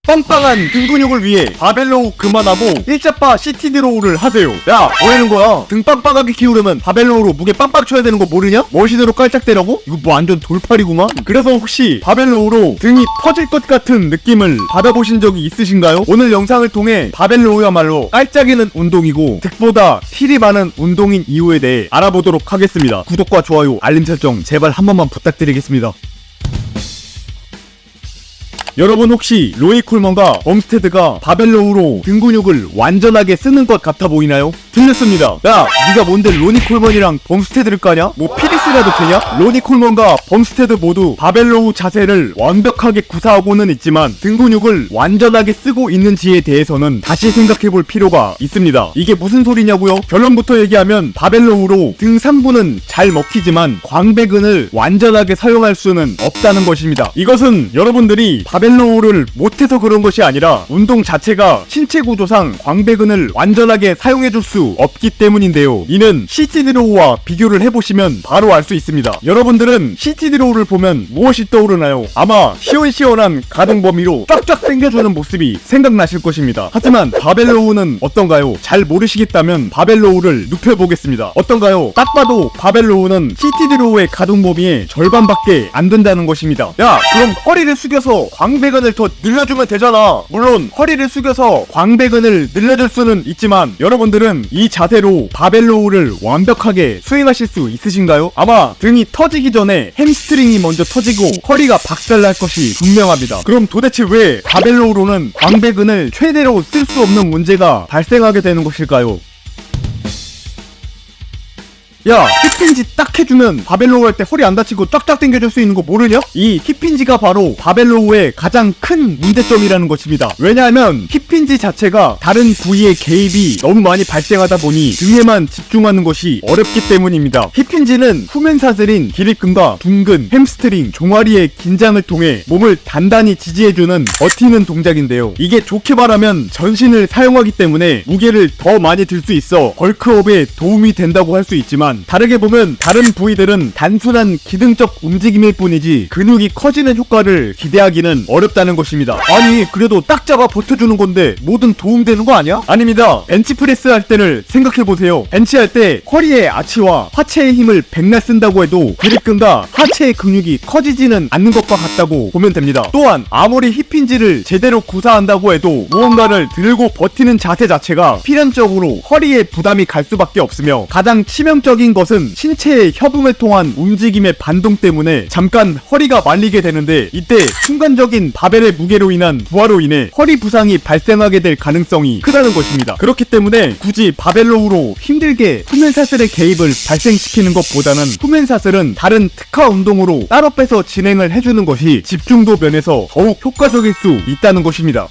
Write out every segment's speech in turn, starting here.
빵빵한 등 근육을 위해 바벨로우 그만하고 일자바 CT드로우를 하세요. 야, 뭐하는 거야? 등 빵빵하게 키우려면 바벨로우로 무게 빵빵 쳐야 되는 거 모르냐? 머신으로 깔짝 대라고? 이거 뭐 완전 돌팔이구만. 그래서 혹시 바벨로우로 등이 터질 것 같은 느낌을 받아보신 적이 있으신가요? 오늘 영상을 통해 바벨로우야말로 깔짝이는 운동이고 득보다 힐이 많은 운동인 이유에 대해 알아보도록 하겠습니다. 구독과 좋아요, 알림 설정 제발 한 번만 부탁드리겠습니다. 여러분 혹시 로이 콜먼과 범스테드가 바벨로우로 등 근육을 완전하게 쓰는 것 같아 보이나요? 틀렸습니다. 야, 네가 뭔데 로니 콜먼이랑 범스테드를 까냐? 뭐 피리스라도 되냐? 로니 콜먼과 범스테드 모두 바벨로우 자세를 완벽하게 구사하고는 있지만 등 근육을 완전하게 쓰고 있는지에 대해서는 다시 생각해볼 필요가 있습니다. 이게 무슨 소리냐고요? 결론부터 얘기하면 바벨로우로 등 상부는 잘 먹히지만 광배근을 완전하게 사용할 수는 없다는 것입니다. 이것은 여러분들이 바벨로우를 못해서 그런 것이 아니라 운동 자체가 신체 구조상 광배근을 완전하게 사용해줄 수 없기 때문인데요. 이는 CT드로우와 비교를 해보시면 바로 알 수 있습니다. 여러분들은 CT드로우를 보면 무엇이 떠오르나요? 아마 시원시원한 가동 범위로 쫙쫙 당겨주는 모습이 생각나실 것입니다. 하지만 바벨로우는 어떤가요? 잘 모르시겠다면 바벨로우를 눕혀보겠습니다. 어떤가요? 딱 봐도 바벨로우는 CT드로우의 가동 범위의 절반밖에 안 된다는 것입니다. 야, 그럼 허리를 숙여서 광배근을 더 늘려주면 되잖아. 물론 허리를 숙여서 광배근을 늘려줄 수는 있지만 여러분들은 이 자세로 바벨로우를 완벽하게 수행하실 수 있으신가요? 아마 등이 터지기 전에 햄스트링이 먼저 터지고 허리가 박살날 것이 분명합니다. 그럼 도대체 왜 바벨로우로는 광배근을 최대로 쓸 수 없는 문제가 발생하게 되는 것일까요? 야, 힙힌지 딱 해주면 바벨로우 할 때 허리 안 다치고 쫙쫙 당겨줄 수 있는 거 모르냐? 이 힙힌지가 바로 바벨로우의 가장 큰 문제점이라는 것입니다. 왜냐하면 힙힌지 자체가 다른 부위의 개입이 너무 많이 발생하다 보니 등에만 집중하는 것이 어렵기 때문입니다. 힙힌지는 후면사슬인 기립근과 둔근, 햄스트링, 종아리의 긴장을 통해 몸을 단단히 지지해주는 버티는 동작인데요. 이게 좋게 말하면 전신을 사용하기 때문에 무게를 더 많이 들 수 있어 벌크업에 도움이 된다고 할 수 있지만 다르게 보면 다른 부위들은 단순한 기능적 움직임일 뿐이지 근육이 커지는 효과를 기대하기는 어렵다는 것입니다. 아니, 그래도 딱 잡아 버텨주는 건데 뭐든 도움되는 거 아니야? 아닙니다. 벤치프레스 할 때를 생각해보세요. 벤치할 때 허리의 아치와 하체의 힘을 백날 쓴다고 해도 기립근과 하체의 근육이 커지지는 않는 것과 같다고 보면 됩니다. 또한 아무리 힙힌지를 제대로 구사한다고 해도 무언가를 들고 버티는 자세 자체가 필연적으로 허리에 부담이 갈 수밖에 없으며 가장 치명적인 것은 신체의 협응을 통한 움직임의 반동 때문에 잠깐 허리가 말리게 되는데 이때 순간적인 바벨의 무게로 인한 부하로 인해 허리 부상이 발생하게 될 가능성이 크다는 것입니다. 그렇기 때문에 굳이 바벨로우로 힘들게 후면사슬의 개입을 발생시키는 것보다는 후면사슬은 다른 특화 운동으로 따로 빼서 진행을 해주는 것이 집중도 면에서 더욱 효과적일 수 있다는 것입니다.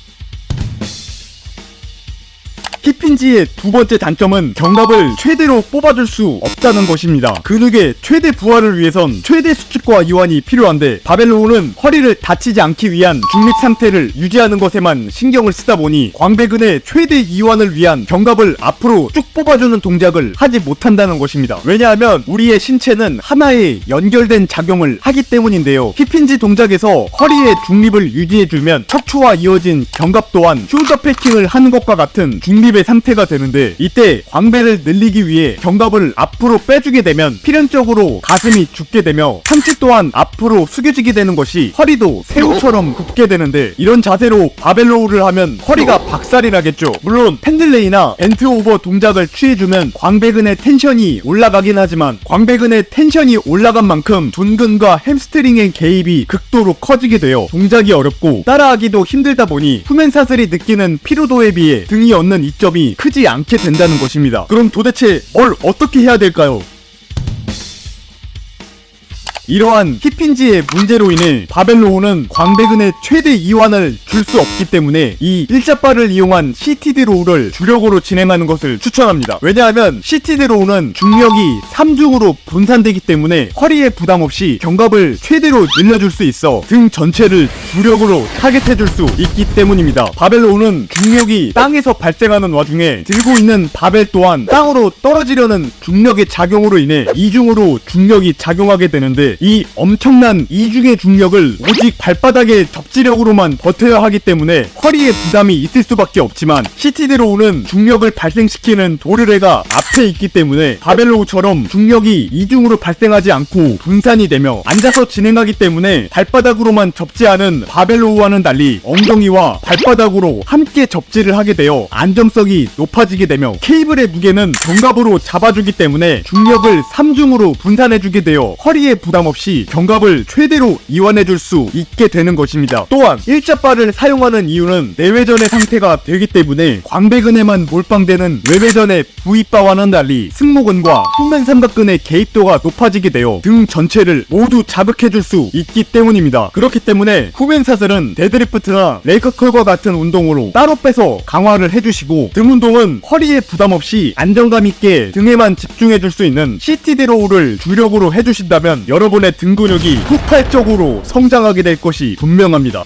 힙힌지의 두 번째 단점은 견갑을 최대로 뽑아줄 수 없다는 것입니다. 근육의 최대 부하를 위해선 최대 수축과 이완이 필요한데 바벨로우는 허리를 다치지 않기 위한 중립 상태를 유지하는 것에만 신경을 쓰다 보니 광배근의 최대 이완을 위한 견갑을 앞으로 쭉 뽑아주는 동작을 하지 못한다는 것입니다. 왜냐하면 우리의 신체는 하나의 연결된 작용을 하기 때문인데요. 힙힌지 동작에서 허리의 중립을 유지해주면 척추와 이어진 견갑 또한 숄더 패킹을 하는 것과 같은 중립의 상태가 되는데 이때 광배를 늘리기 위해 견갑을 앞으로 빼주게 되면 필연적으로 가슴이 죽게 되며 상체 또한 앞으로 숙여지게 되는 것이 허리도 새우처럼 굽게 되는데 이런 자세로 바벨로우를 하면 허리가 박살이 나겠죠. 물론 펜들레이나 벤트 오버 동작을 취해주면 광배근의 텐션이 올라가긴 하지만 광배근의 텐션이 올라간 만큼 둔근과 햄스트링의 개입이 극도로 커지게 되어 동작이 어렵고 따라하기도 힘들다 보니 후면사슬이 느끼는 피로도에 비해 등이 얻는 이점이 크지 않게 된다는 것입니다. 그럼 도대체 뭘 어떻게 해야 될까요? 이러한 힙힌지의 문제로 인해 바벨로우는 광배근의 최대 이완을 줄 수 없기 때문에 이 일자바를 이용한 CT드로우를 주력으로 진행하는 것을 추천합니다. 왜냐하면 CT드로우는 중력이 3중으로 분산되기 때문에 허리에 부담 없이 견갑을 최대로 늘려줄 수 있어 등 전체를 주력으로 타겟해줄 수 있기 때문입니다. 바벨로우는 중력이 땅에서 발생하는 와중에 들고 있는 바벨 또한 땅으로 떨어지려는 중력의 작용으로 인해 이중으로 중력이 작용하게 되는데 이 엄청난 이중의 중력을 오직 발바닥의 접지력으로만 버텨야 하기 때문에 허리에 부담이 있을 수밖에 없지만 시티드로우는 중력을 발생시키는 도르래가 앞에 있기 때문에 바벨로우처럼 중력이 이중으로 발생하지 않고 분산이 되며 앉아서 진행하기 때문에 발바닥으로만 접지하는 바벨로우와는 달리 엉덩이와 발바닥으로 함께 접지를 하게 되어 안정성이 높아지게 되며 케이블의 무게는 견갑으로 잡아주기 때문에 중력을 3중으로 분산해주게 되어 허리에 부담 없이 견갑을 최대로 이완해줄 수 있게 되는 것입니다. 또한 일자바를 사용하는 이유는 내외전의 상태가 되기 때문에 광배근에만 몰빵되는 외외전의 V바와는 달리 승모근과 후면 삼각근의 개입도가 높아지게 되어 등 전체를 모두 자극해줄 수 있기 때문입니다. 그렇기 때문에 후면사슬은 데드리프트나 레그컬과 같은 운동으로 따로 빼서 강화를 해주시고 등 운동은 허리에 부담 없이 안정감 있게 등에만 집중해줄 수 있는 시티드로우를 주력으로 해주신다면 여러분의 등 근육이 폭발적으로 성장하게 될 것이 분명합니다.